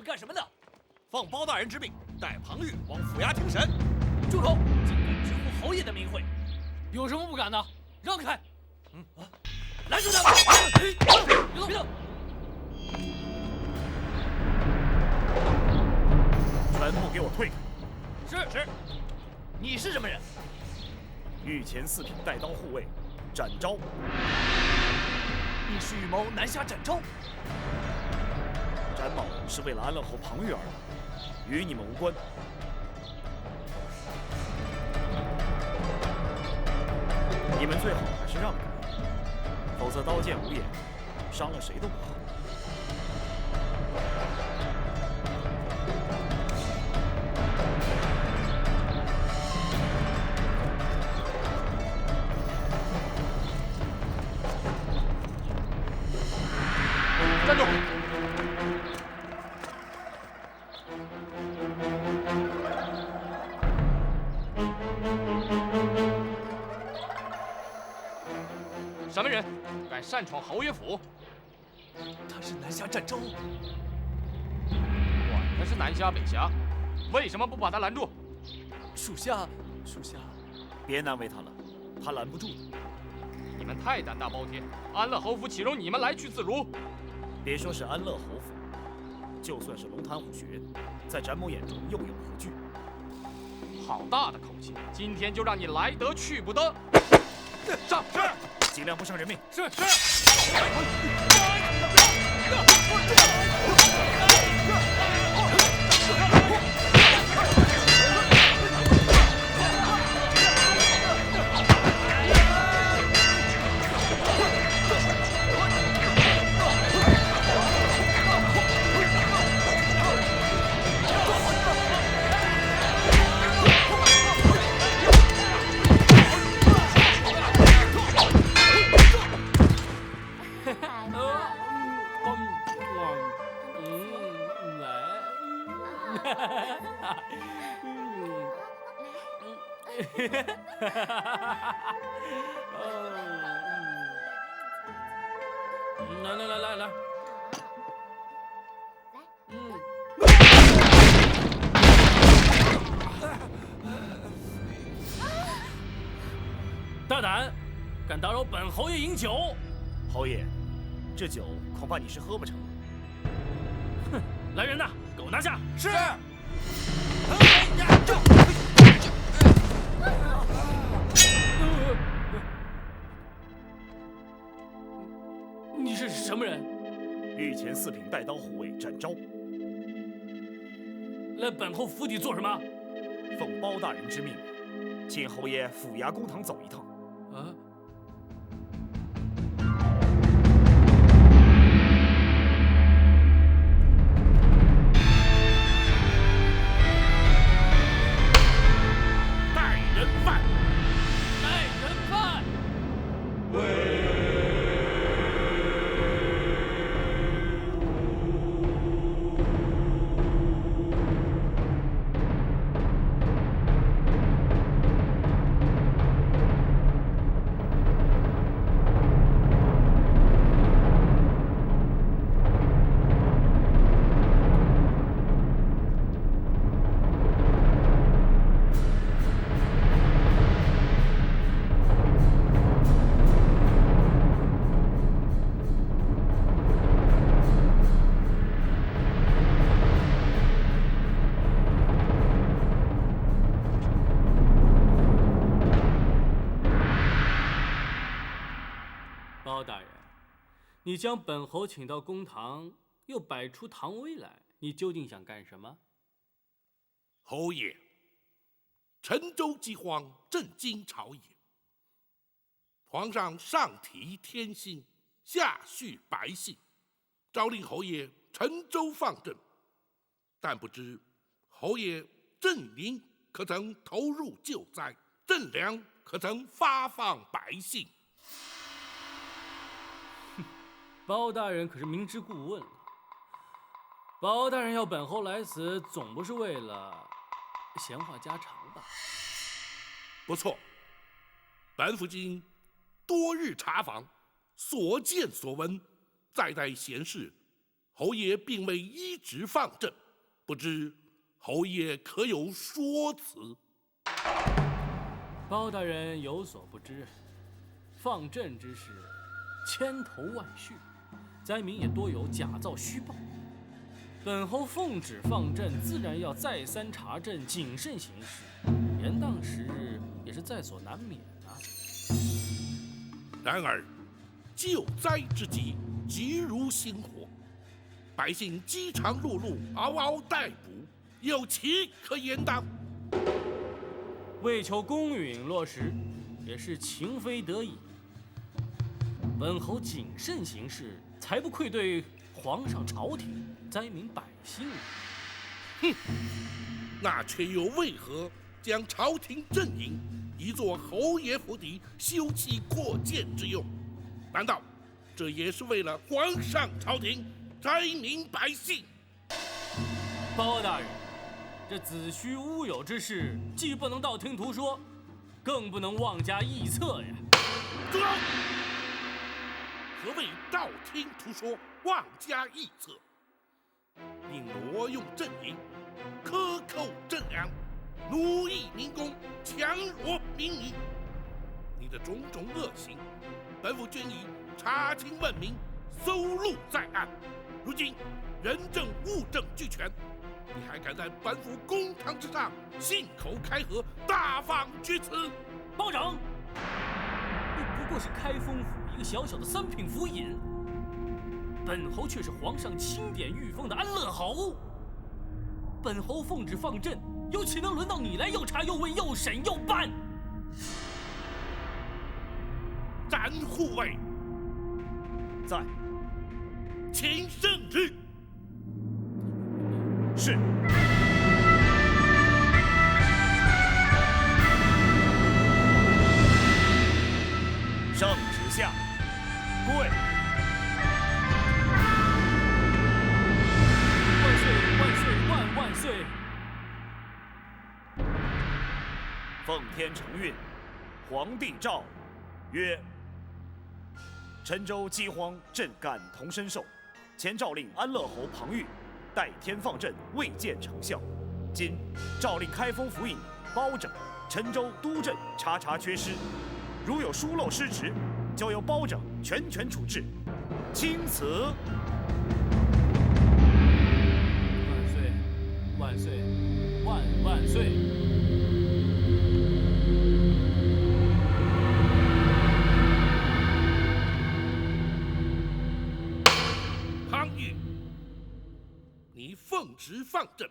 们干什么的？奉包大人之命，带庞玉往府衙听审。住口！竟敢直呼侯爷的名讳，有什么不敢的？让开！拦住他们！别动！全部给我退开！是。你是什么人？御前四品带刀护卫，展昭。你是预谋南下展昭？展某是为了安乐侯庞玉而来，与你们无关。你们最好还是让开，否则刀剑无眼，伤了谁都不好。站住！什么人敢擅闯侯爷府？他是南下展昭。管他是南侠北侠，为什么不把他拦住？属下，别难为他了，他拦不住的。你们太胆大包天，安乐侯府岂容你们来去自如？别说是安乐侯府，就算是龙潭虎学院，在展某眼中又有何惧？好大的口气！今天就让你来得去不得！上！是，尽量不伤人命。是。来，大胆，敢打扰本侯爷饮酒！侯爷，这酒恐怕你是喝不成。哼，来人呐，给我拿下！是。你是什么人？御前四品带刀护卫展昭。来本侯府邸做什么？奉包大人之命，请侯爷府衙公堂走一趟。啊？包大人，你将本侯请到公堂，又摆出唐威来，你究竟想干什么？侯爷，陈州饥荒震惊朝野，皇上上提天心，下恤百姓，诏令侯爷陈州放赈，但不知侯爷赈民可曾投入救灾，赈粮可曾发放百姓？包大人可是明知故问了。包大人要本侯来此，总不是为了闲话家常吧？不错，本府经多日查访，所见所闻，再待闲事，侯爷并未依旨放朕，不知侯爷可有说辞？包大人有所不知，放朕之事千头万绪，灾民也多有假造虚报。本侯奉旨放朕，自然要再三查证，谨慎行事，延宕时日也是在所难免啊。然而，救灾之急，急如星火，百姓饥肠辘辘，嗷嗷待哺，有其可延宕？为求公允落实，也是情非得已。本侯谨慎行事，才不愧对皇上、朝廷、灾民百姓。哼，那却又为何将朝廷阵营移作侯爷府邸修葺扩建之用？难道这也是为了皇上、朝廷、灾民百姓？包大人，这子虚乌有之事，既不能道听途说，更不能妄加臆测呀。住手！何谓道听途说、妄加臆测？你挪用阵营，克扣镇粮，奴役民工，强弱民女，你的种种恶行，本府均已查清问明，搜录在案。如今人证物证俱全，你还敢在本府公堂之上信口开河，大放厥词？包拯，你不过是开封府一个小小的3品府尹，本侯却是皇上钦点御封的安乐侯。本侯奉旨放朕，又岂能轮到你来又查又问又审又办？斩护卫在，请圣旨。是。圣旨下，跪。万岁万岁万万岁！奉天承运，皇帝诏曰：陈州饥荒，朕感同身受。前诏令安乐侯庞昱代天放赈，未见成效。今诏令开封府尹包拯、陈州督镇查查缺失，如有疏漏失职，就由包拯全权处置。钦此。万岁万岁万万岁！庞昱，你奉旨放赈，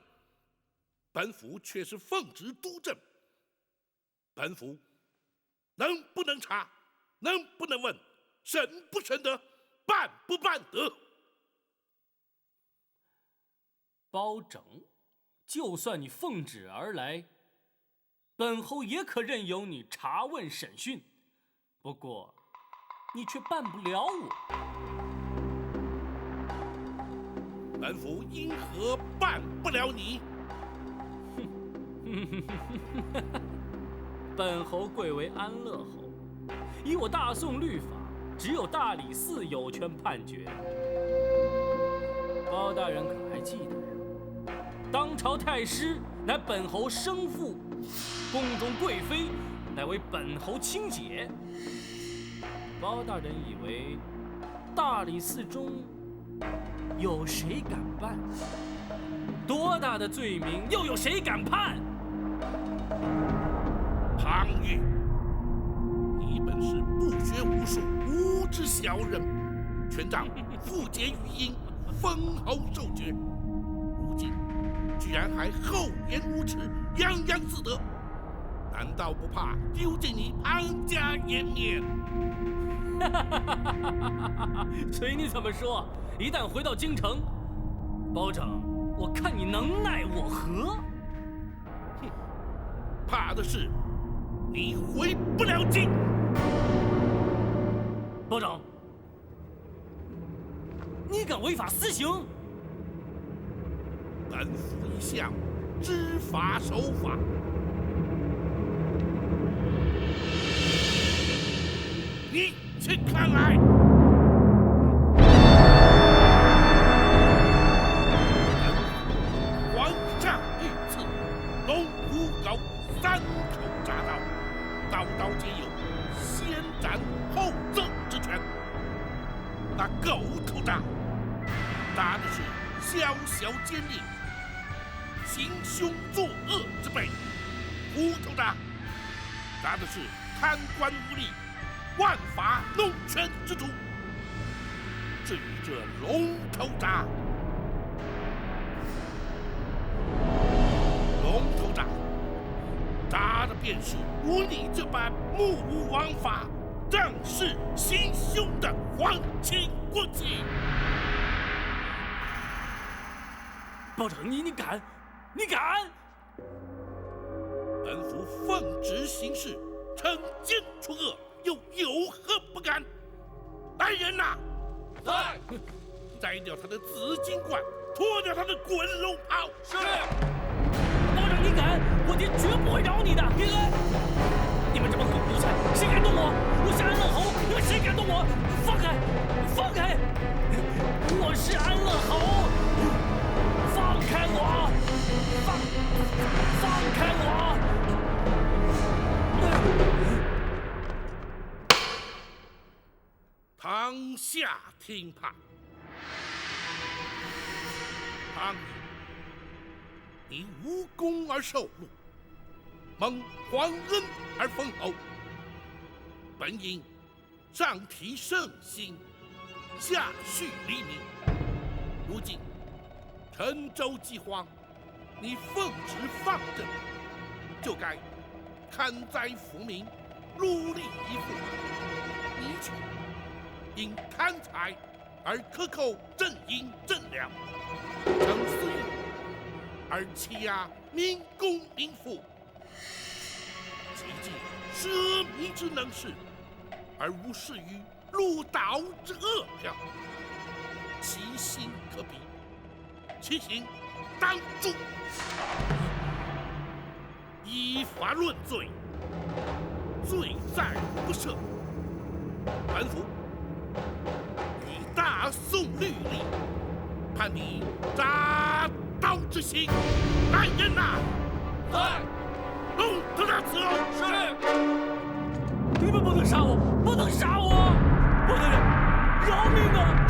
本府却是奉旨督政。本府能不能查，能不能问，审不审得，办不办得？包拯，就算你奉旨而来，本侯也可任由你查问审讯，不过你却办不了我。本府因何办不了你？本侯贵为安乐侯，以我大宋律法，只有大理寺有权判决。包大人可还记得呀？当朝太师乃本侯生父，宫中贵妃乃为本侯亲姐。包大人以为大理寺中有谁敢办？多大的罪名，又有谁敢判？庞昱，你本是不学无术、无知小人，权杖复结于阴，封侯受爵，如今居然还厚颜无耻、洋洋自得，难道不怕丢尽你庞家颜面？随你怎么说，一旦回到京城，包拯，我看你能奈我何？哼，怕的是你回不了京。包拯，你敢违法私刑？本府一向知法守法，你请看来。狗头铡，铡的是小小奸佞、行凶作恶之辈；虎头铡，铡的是贪官污吏、枉法弄权之徒。至于这龙头铡，铡的便是如你这般目无王法、仗势行凶的皇亲国戚。包拯，你敢？你敢？本府奉旨行事，惩奸除恶，又有何不敢？来人呐！在。摘掉他的紫金冠，脱掉他的滚龙袍。是。包拯，你敢？我爹绝不会饶你的！别来！你们这帮狗奴才，谁敢动我？我是安乐侯，你们谁敢动我？放开！放开！我是安乐侯，放开我！放开我！堂下听判。唐寅，你无功而受禄，蒙皇恩而封侯，本应上提圣心，下恤黎民。如今陈州饥荒，你奉旨放赈，就该看灾扶民，戮力以赴。你却因贪财而克扣赈银赈粮，成私欲而欺压民工民妇，极尽奢靡之能事，而无视于禄岛之恶票，其心可鄙，其行当诛。依法论罪，罪在不赦。本府以大宋律例，判你铡刀之刑。来人呐！在。龙头铡伺候。是。你们不能杀我！不能杀我！包大人，饶命啊！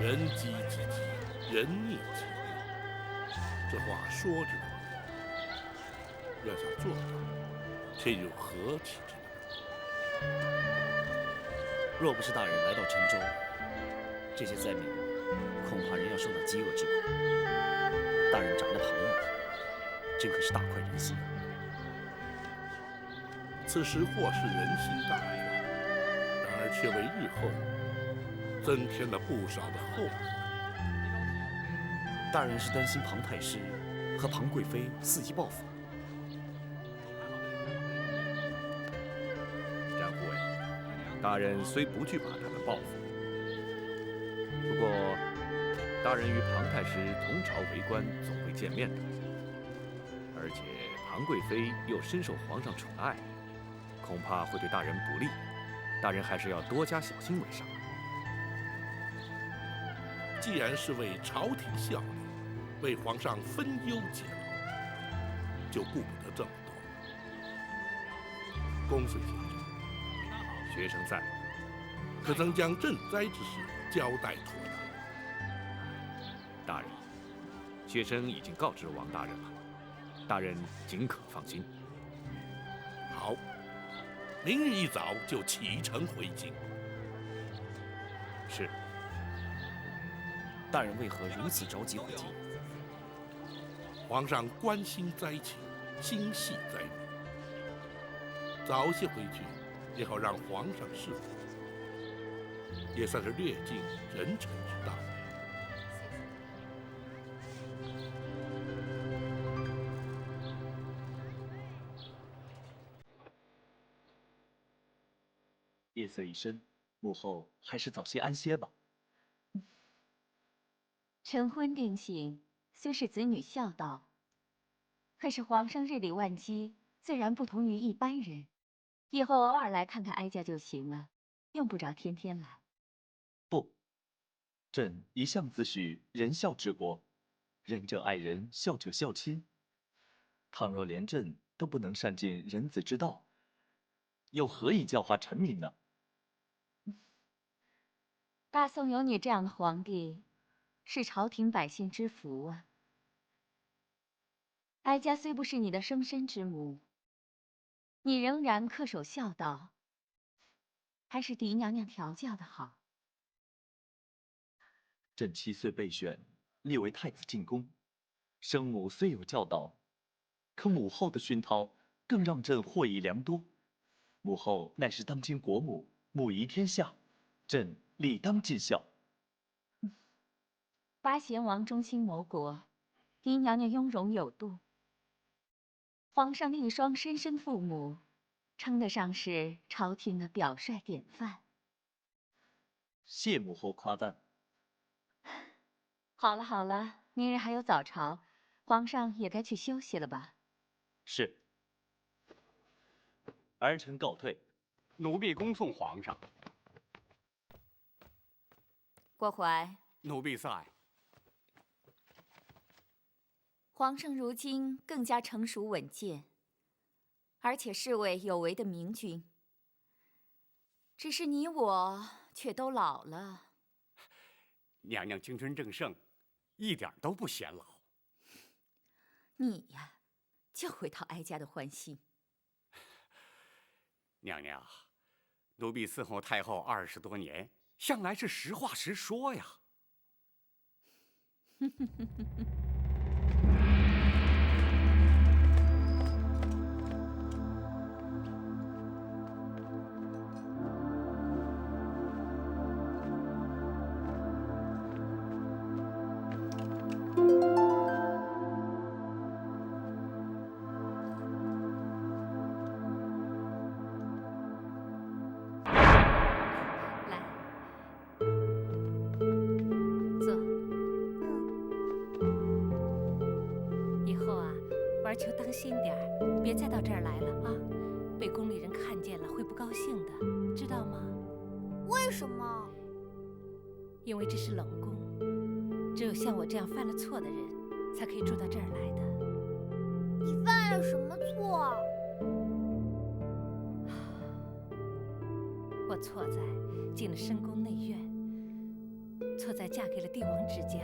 人饥其饥，人溺其溺。这话说着呢，要想做到，却有何其之难？若不是大人来到陈州，这些灾民恐怕仍要受到饥饿之苦。大人长得旁逸，真可是大快人心啊！此时或是人心大悦，然而却为日后增添了不少的后果。大人是担心庞太师和庞贵妃伺机报复。詹护卫，大人虽不惧怕他们报复，不过大人与庞太师同朝为官，总会见面的。而且庞贵妃又深受皇上宠爱，恐怕会对大人不利。大人还是要多加小心为上。既然是为朝廷效力，为皇上分忧解劳，就顾不得这么多。公孙先生，学生在，可曾将赈灾之事交代妥当？大人，学生已经告知王大人了，大人尽可放心。好，明日一早就启程回京。是。大人为何如此着急回京？皇上关心灾情，心系灾民，早些回去，也好让皇上释怀，也算是略尽人臣之道。夜色已深，母后还是早些安歇吧。晨昏定省，虽是子女孝道，可是皇上日理万机，自然不同于一般人。以后偶尔来看看哀家就行了，用不着天天来。不，朕一向自诩仁孝治国，仁者爱人，孝者孝亲。倘若连朕都不能善尽人子之道，又何以教化臣民呢？大宋有你这样的皇帝，是朝廷百姓之福啊。哀家虽不是你的生身之母，你仍然恪守孝道，还是嫡娘娘调教的好。朕7岁被选，立为太子进宫，生母虽有教导，可母后的熏陶更让朕获益良多。母后乃是当今国母，母仪天下，朕理当尽孝。八贤王忠心谋国，嫡娘娘雍容有度，皇上的一双莘莘父母，称得上是朝廷的表率典范。谢母后夸赞。好了好了，明日还有早朝，皇上也该去休息了吧？是。儿臣告退。奴婢恭送皇上。郭槐，奴婢在。皇上如今更加成熟稳健，而且是位有为的明君。只是你我却都老了。娘娘青春正盛，一点都不显老。你呀，就会讨哀家的欢心。娘娘，奴婢伺候太后20多年，向来是实话实说呀。玩球当心点儿，别再到这儿来了啊！被宫里人看见了会不高兴的，知道吗？为什么？因为这是冷宫，只有像我这样犯了错的人，才可以住到这儿来的。你犯了什么错？我错在进了深宫内院，错在嫁给了帝王之家。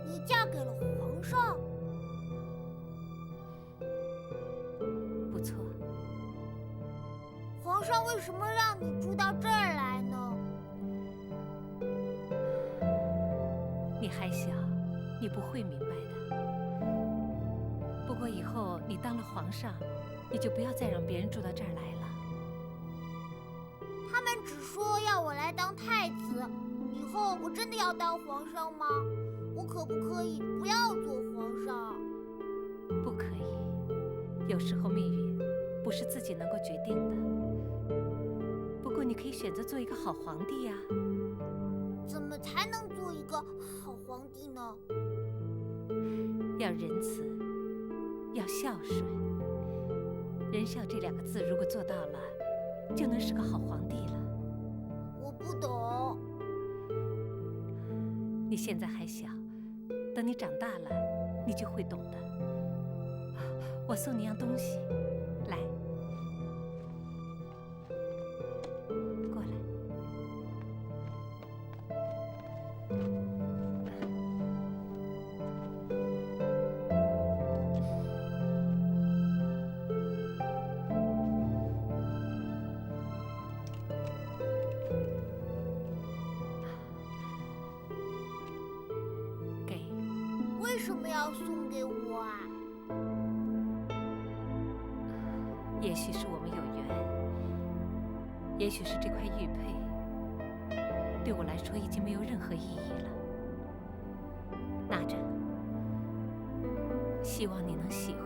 你嫁给了皇上？不错。皇上为什么让你住到这儿来呢？你还小，你不会明白的。不过以后你当了皇上，你就不要再让别人住到这儿来了。他们只说要我来当太子，以后我真的要当皇上吗？我可不可以不要做皇上？不可以，有时候命运不是自己能够决定的。不过你可以选择做一个好皇帝呀。怎么才能做一个好皇帝呢？要仁慈，要孝顺。仁孝这2个字如果做到了，就能是个好皇帝了。我不懂。你现在还小，等你长大了，你就会懂的。我送你样东西，来，过来。给。为什么要送给我啊？也许是我们有缘，也许是这块玉佩对我来说已经没有任何意义了。拿着，希望你能喜欢。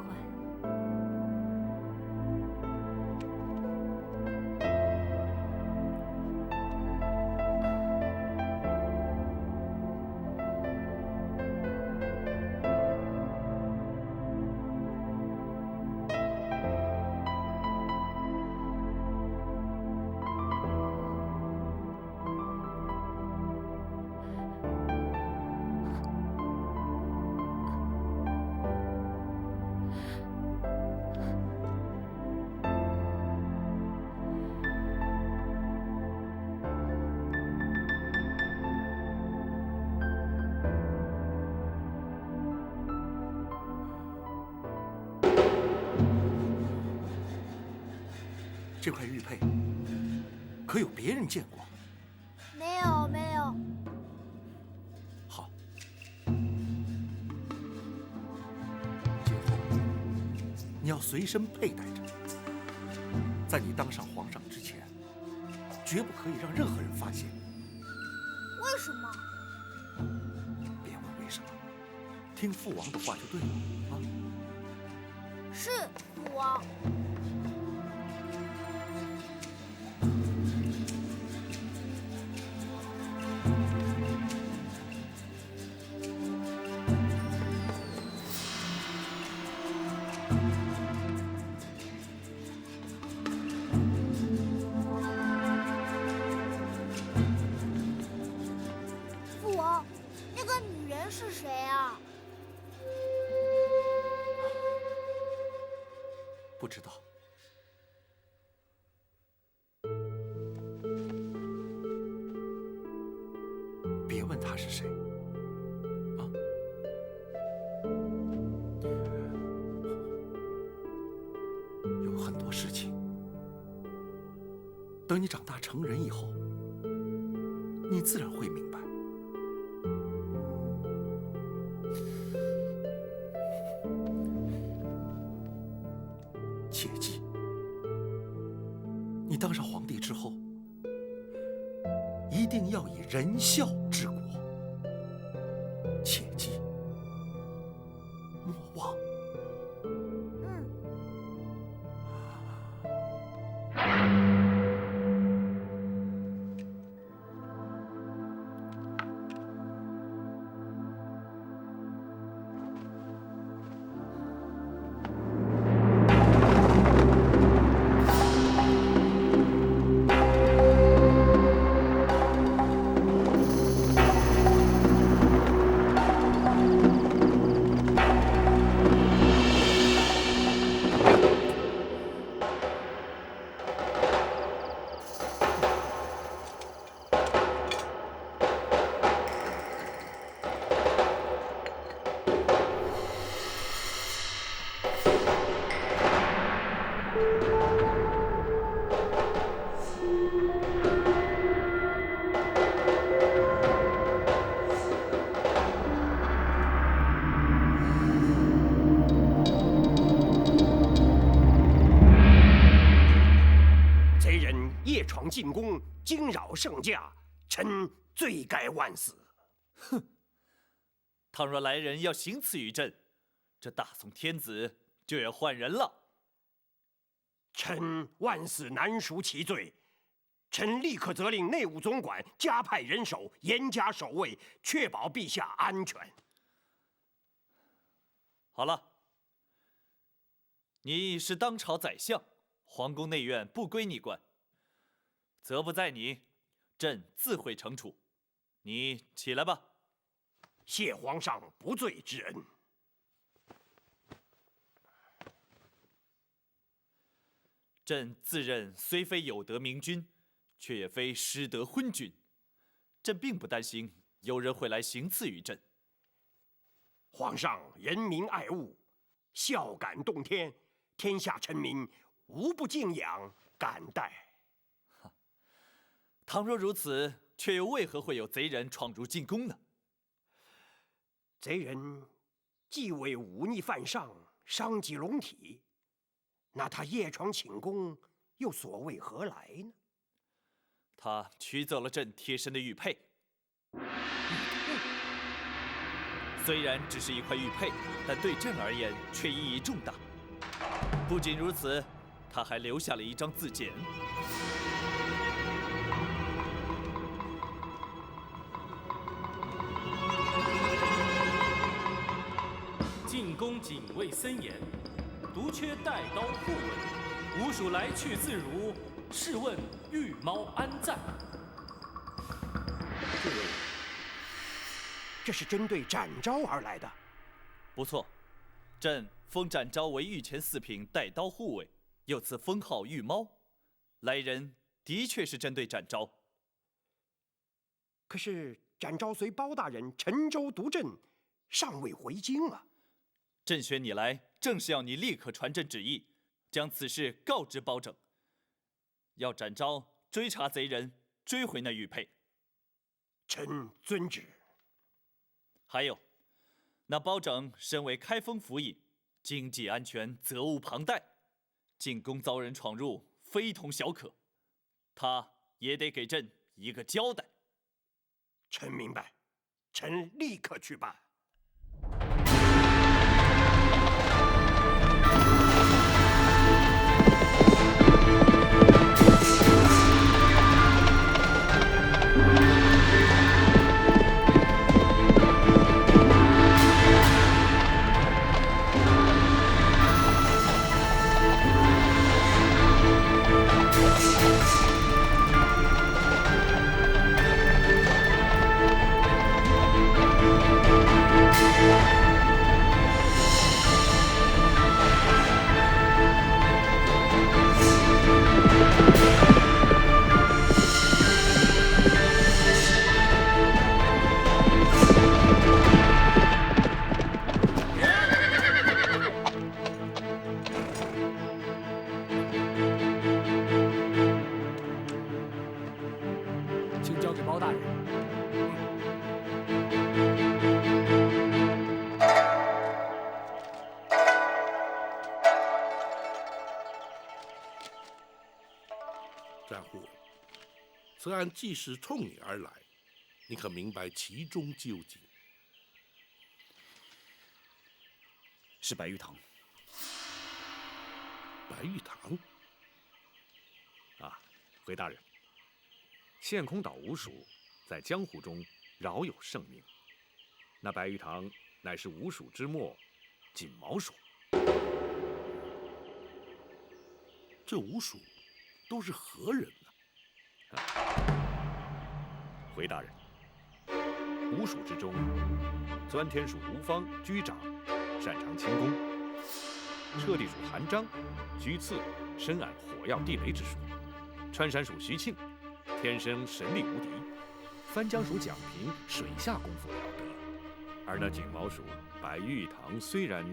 这块玉佩可有别人见过？没有，没有。好，今后你要随身佩戴着，在你当上皇上之前，绝不可以让任何人发现。为什么？别问为什么，听父王的话就对了啊。是父王。父王，那个女人是谁啊？不知道。别问她是谁，啊？有很多事情，等你长大成人以后，你自然会明白。切记，你当上皇帝之后，一定要以仁孝治国。切记，莫忘。嗯。贼人夜闯进宫，惊扰圣驾，臣罪该万死。哼，倘若来人要行刺于朕，这大宋天子就要换人了。臣万死难赎其罪，臣立刻责令内务总管加派人手，严加守卫，确保陛下安全。好了，你是当朝宰相，皇宫内院不归你管，责不在你，朕自会惩处。你起来吧。谢皇上不罪之恩。朕自认虽非有德明君，却也非失德昏君。朕并不担心有人会来行刺于朕。皇上仁民爱物，孝感动天，天下臣民无不敬仰感戴。倘若如此，却又为何会有贼人闯入进宫呢？贼人既为忤逆犯上，伤及龙体，那他夜闯寝宫，又所为何来呢？他取走了朕贴身的玉佩。虽然只是一块玉佩，但对朕而言却意义重大。不仅如此，他还留下了一张字简。进宫警卫森严，独缺带刀护卫，吾属来去自如。试问玉猫安在？这是针对展昭而来的。不错，朕封展昭为御前四品带刀护卫，又赐封号玉猫。来人的确是针对展昭。可是展昭随包大人沉舟独镇，尚未回京啊。朕选你来，正是要你立刻传朕旨意，将此事告知包拯，要展昭追查贼人，追回那玉佩。臣遵旨。还有，那包拯身为开封府尹，经济安全责无旁贷，进宫遭人闯入，非同小可，他也得给朕一个交代。臣明白，臣立刻去办。请交给包大人。战护，此案既是冲你而来，你可明白其中究竟？是白玉堂。白玉堂？啊，回大人，献空岛吴蜀在江湖中饶有盛名，那白玉堂乃是吴蜀之末锦毛蜀。这吴蜀都是何人呢？回大人，吴蜀之中，钻天属吴方居长，擅长轻功；彻地属韩章，居次，深谙火药地雷之术；穿山属徐庆，天生神力无敌；翻江属蒋平，水下功夫了得。而那锦毛属白玉堂虽然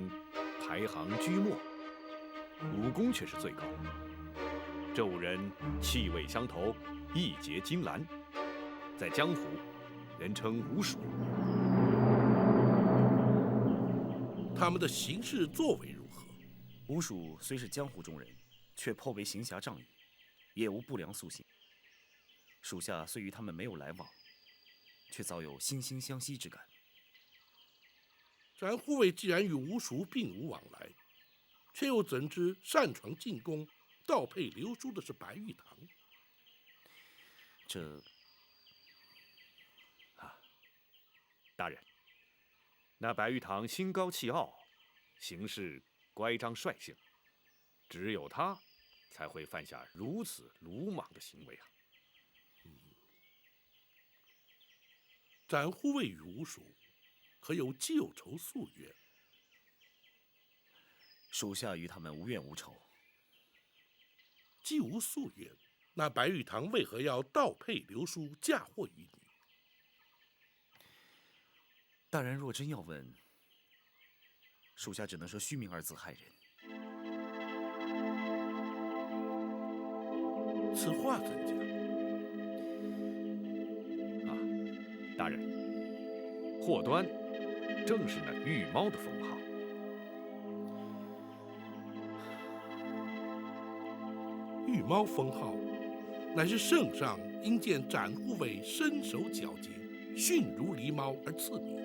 排行居末，武功却是最高。这五人气味相投，义结金兰，在江湖人称吴蜀。他们的行事作为如何？吴蜀虽是江湖中人，却颇为行侠仗义，也无不良素行。属下虽与他们没有来往，却早有惺惺相惜之感。展护卫既然与吴蜀并无往来，却又怎知擅闯进宫、盗配流书的是白玉堂？大人，那白玉堂心高气傲，行事乖张率性，只有他才会犯下如此鲁莽的行为啊！展护卫与吴蜀可有旧仇宿怨？属下与他们无怨无仇。既无宿怨，那白玉堂为何要盗配流书嫁祸于你？大人若真要问，属下只能说虚名二字害人。此话怎讲？大人，祸端正是那玉猫的封号。玉猫封号，乃是圣上因见展护卫身手矫捷，驯如狸猫而赐名，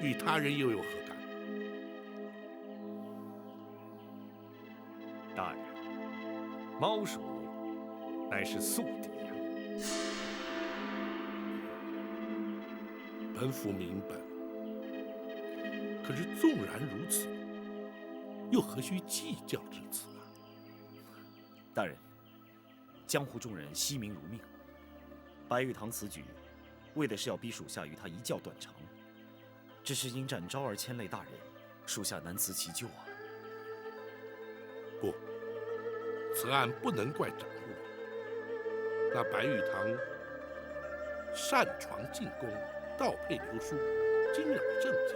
与他人又有何干？大人，猫鼠乃是宿敌呀。本府明白，可是纵然如此，又何须计较至此啊？大人，江湖中人惜名如命，白玉堂此举，为的是要逼属下与他一较断肠。只是因展昭而牵累大人，属下难辞其咎啊。不，此案不能怪展护卫。那白玉堂擅闯进宫，盗配流书，惊扰政界，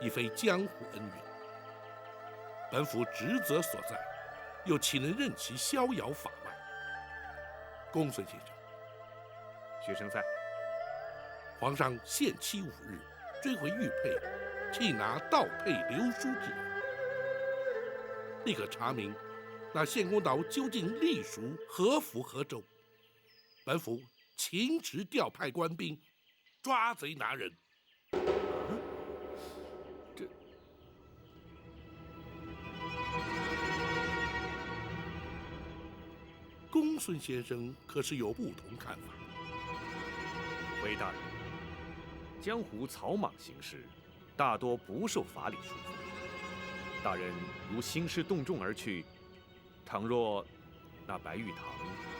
已非江湖恩怨。本府职责所在，又岂能任其逍遥法外？公孙先生，学生在。皇上限期5日追回玉佩，缉拿盗配流书之人，立刻查明那献公岛究竟隶属何府何州。本府请旨调派官兵，抓贼拿人。公孙先生可是有不同看法？回大人，江湖草莽行事，大多不受法理束缚。大人如兴师动众而去，倘若那白玉堂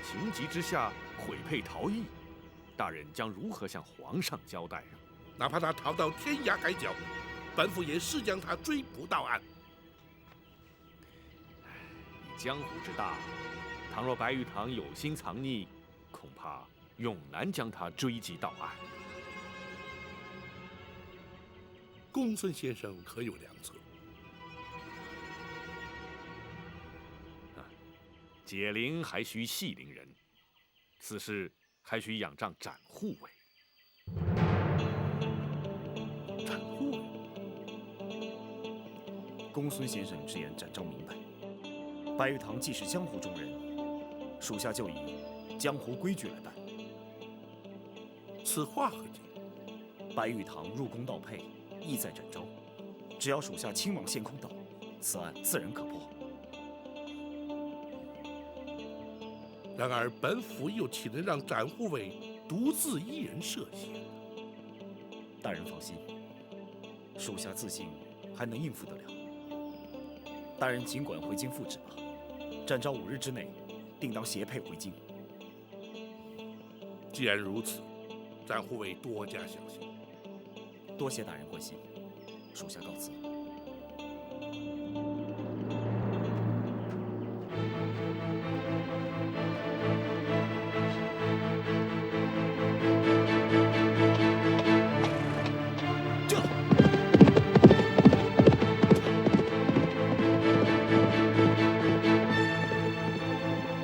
情急之下毁佩逃逸，大人将如何向皇上交代啊？哪怕他逃到天涯海角，本府也誓将他追捕到案。以江湖之大，倘若白玉堂有心藏匿，恐怕永难将他追及到案。公孙先生可有良策？解铃还须系铃人，此事还需仰仗展护卫。展护卫？公孙先生之言，展昭明白。白玉堂既是江湖中人，属下就以江湖规矩来办。此话何解？白玉堂入宫盗配，意在展昭，只要属下亲往献空岛，此案自然可破。然而本府又岂能让展护卫独自一人涉险？大人放心，属下自信还能应付得了。大人尽管回京复旨吧，展昭5日之内，定当携佩回京。既然如此，展护卫多加小心。多谢大人关心，属下告辞。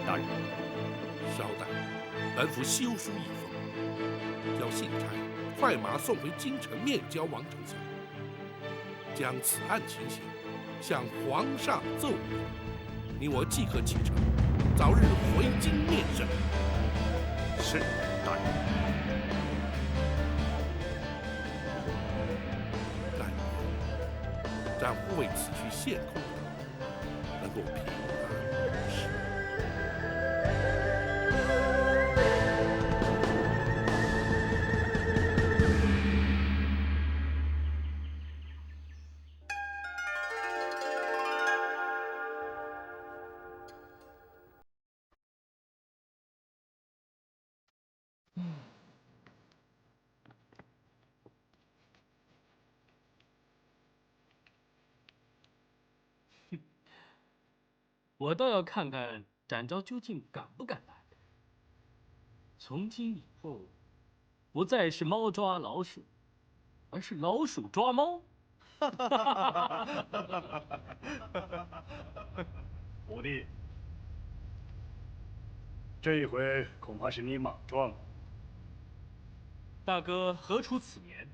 大人，稍待，本府修书一封，叫信差快马送回京城面交王丞相，将此案情形向皇上奏明。你我即刻启程，早日回京面圣。是，大人。但愿但护卫此去献空能够平安无事。我倒要看看展昭究竟敢不敢来。从今以后，不再是猫抓老鼠，而是老鼠抓猫。五弟，这一回恐怕是你莽撞。大哥何出此言？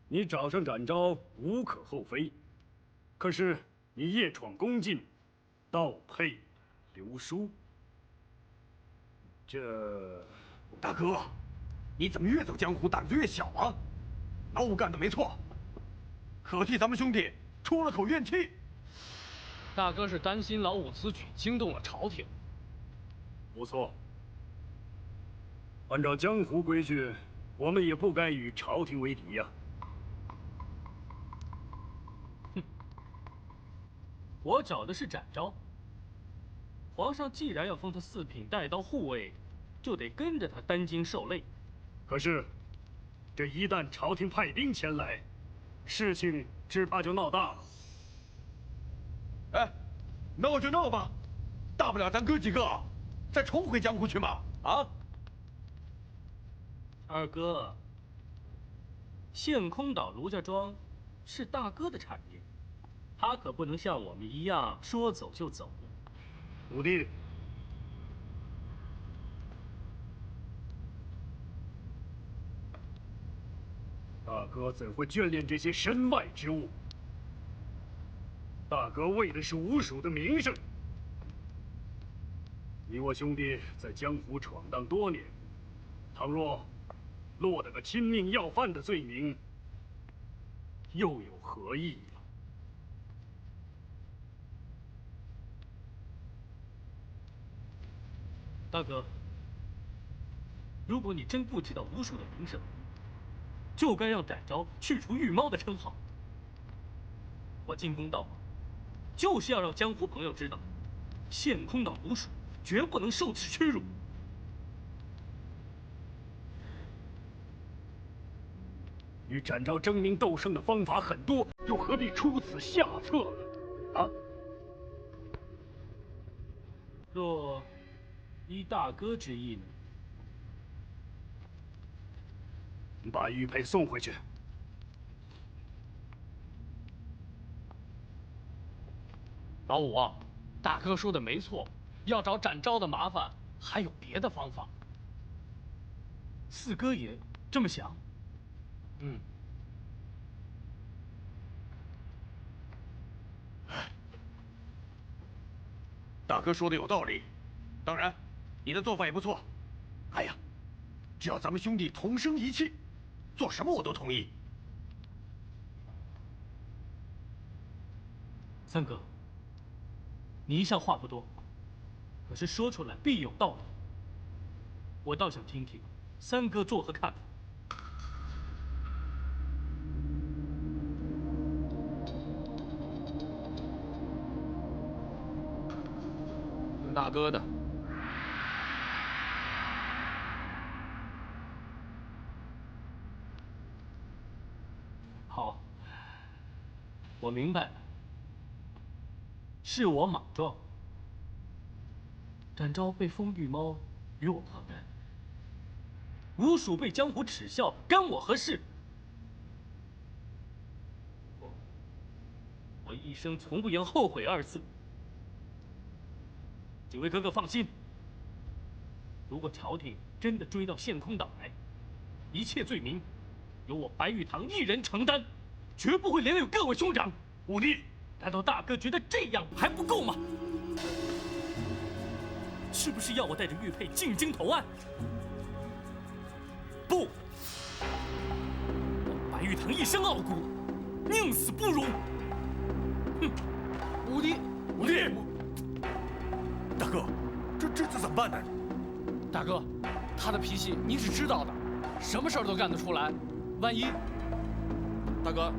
你找上展昭无可厚非，可是你夜闯宫禁，盗配流书，这……大哥，你怎么越走江湖胆子越小啊？老五干的没错，可替咱们兄弟出了口怨气。大哥是担心老五此举惊动了朝廷。不错，按照江湖规矩，我们也不该与朝廷为敌呀。我找的是展昭。皇上既然要封他四品带刀护卫，就得跟着他担惊受累。可是，这一旦朝廷派兵前来，事情只怕就闹大了。哎，闹就闹吧，大不了咱哥几个再重回江湖去嘛！啊，二哥，陷空岛卢家庄是大哥的产业，他可不能像我们一样说走就走。五弟，大哥怎会眷恋这些身外之物？大哥为的是吴蜀的名声。你我兄弟在江湖闯荡多年，倘若落得个亲命要犯的罪名，又有何意义了？大哥，如果你真顾及到吴蜀的名声，就该让展昭去除御猫的称号。我进宫到访，就是要让江湖朋友知道，陷空岛吴蜀绝不能受此屈辱。与展昭争名斗胜的方法很多，又何必出此下策呢？啊！若依大哥之意呢？把玉佩送回去。老五啊，大哥说的没错，要找展昭的麻烦，还有别的方法。四哥也这么想？嗯。大哥说的有道理，当然，你的做法也不错。哎呀，只要咱们兄弟同声一气，做什么我都同意。三哥，你一向话不多，可是说出来必有道理。我倒想听听三哥作何看法。听大哥的。好，我明白了，是我莽撞。展昭被封御猫，与我何干？吴蜀被江湖耻笑，干我何事？我一生从不言后悔二字。几位哥哥放心，如果朝廷真的追到陷空岛来，一切罪名由我白玉堂一人承担，绝不会连累各位兄长。五弟，难道大哥觉得这样还不够吗？是不是要我带着玉佩进京投案？不，我白玉堂一生傲骨，宁死不容。哼！五弟，五弟，大哥，这怎么办呢？大哥，他的脾气你是知道的，什么事儿都干得出来，万一……大哥。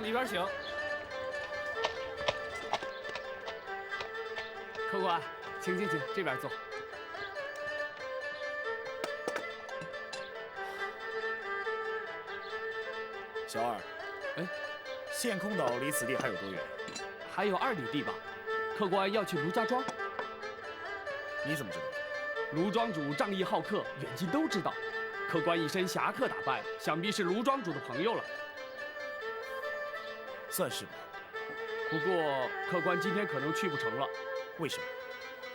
里边请。客官，请，这边坐。小二，哎，陷空岛离此地还有多远？还有2里地吧。客官要去卢家庄。你怎么知道？卢庄主仗义好客，远近都知道。客官一身侠客打扮，想必是卢庄主的朋友了。 算是吧。不过客官今天可能去不成了。为什么？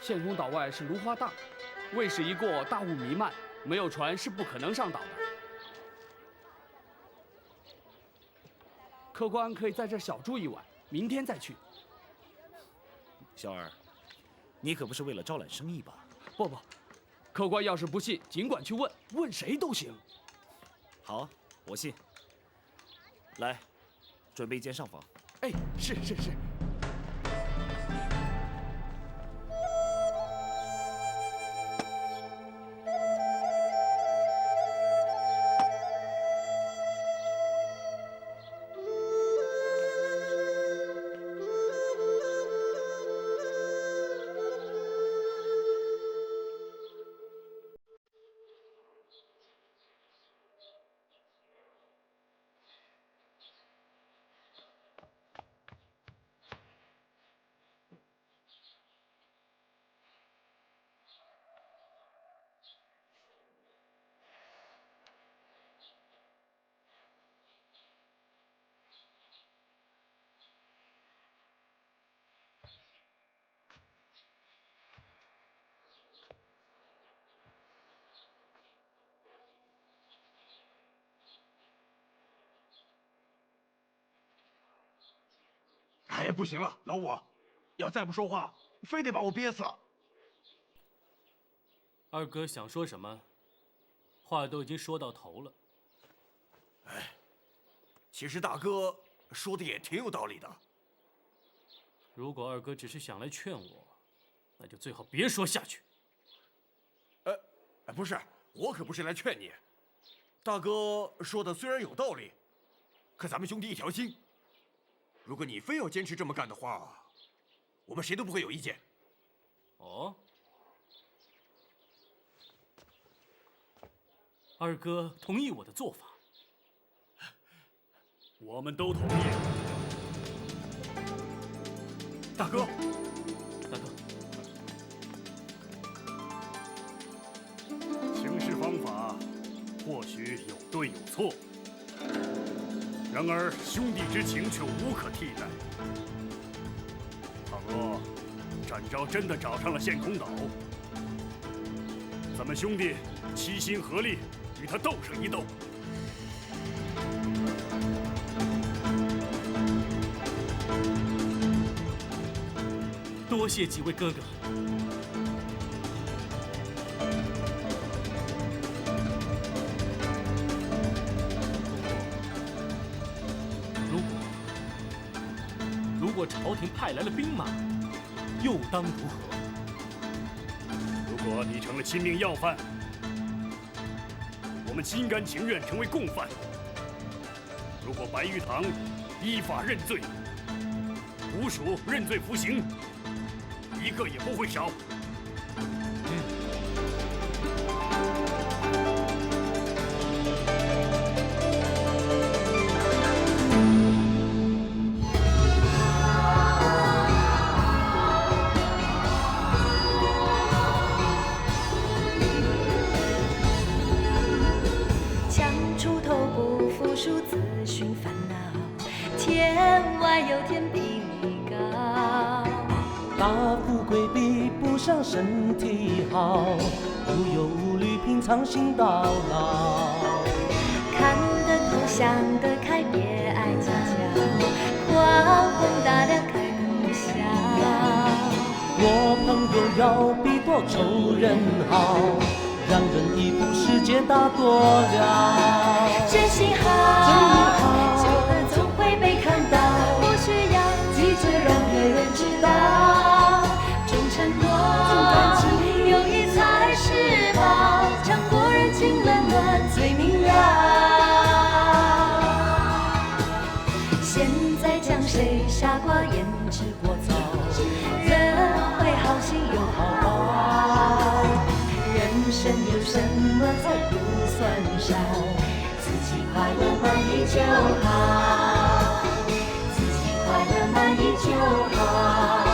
陷空岛外是芦花荡，卫士一过，大雾弥漫，没有船是不可能上岛的。客官可以在这小住一晚，明天再去。小二，你可不是为了招揽生意吧？不，客官要是不信，尽管去问，问谁都行。好，我信。来。 准备一间上房。哎，是。哎，不行了，老五，要再不说话，非得把我憋死。二哥想说什么，话都已经说到头了。哎，其实大哥说的也挺有道理的。如果二哥只是想来劝我，那就最好别说下去。不是，我可不是来劝你。大哥说的虽然有道理，可咱们兄弟一条心。 如果你非要坚持这么干的话，我们谁都不会有意见。哦，二哥同意我的做法，我们都同意。大哥，行事方法或许有对有错。 然而兄弟之情却无可替代。倘若展昭真的找上了陷空岛，咱们兄弟齐心合力与他斗上一斗。多谢几位哥哥。如果朝廷派来了兵马，又当如何？如果你成了亲命要犯，我们心甘情愿成为共犯。如果白玉堂依法认罪，部属认罪服刑，一个也不会少。数自寻烦恼，天外有天比你高。贵比不上身体好，无忧无虑品尝心到老。看得透想得开，别爱计较，宽宏大量开口笑。我朋友要比多仇人好，让人一步世界大多了。真心好，就和总会被看到，不需要拒绝让别人知道。重承诺，友谊才是宝，尝过人情冷暖最明了。现在讲谁傻瓜言之过早，人会好心有好报。人生有什么才不算少？自己快乐满意就好，自己快乐满意就好。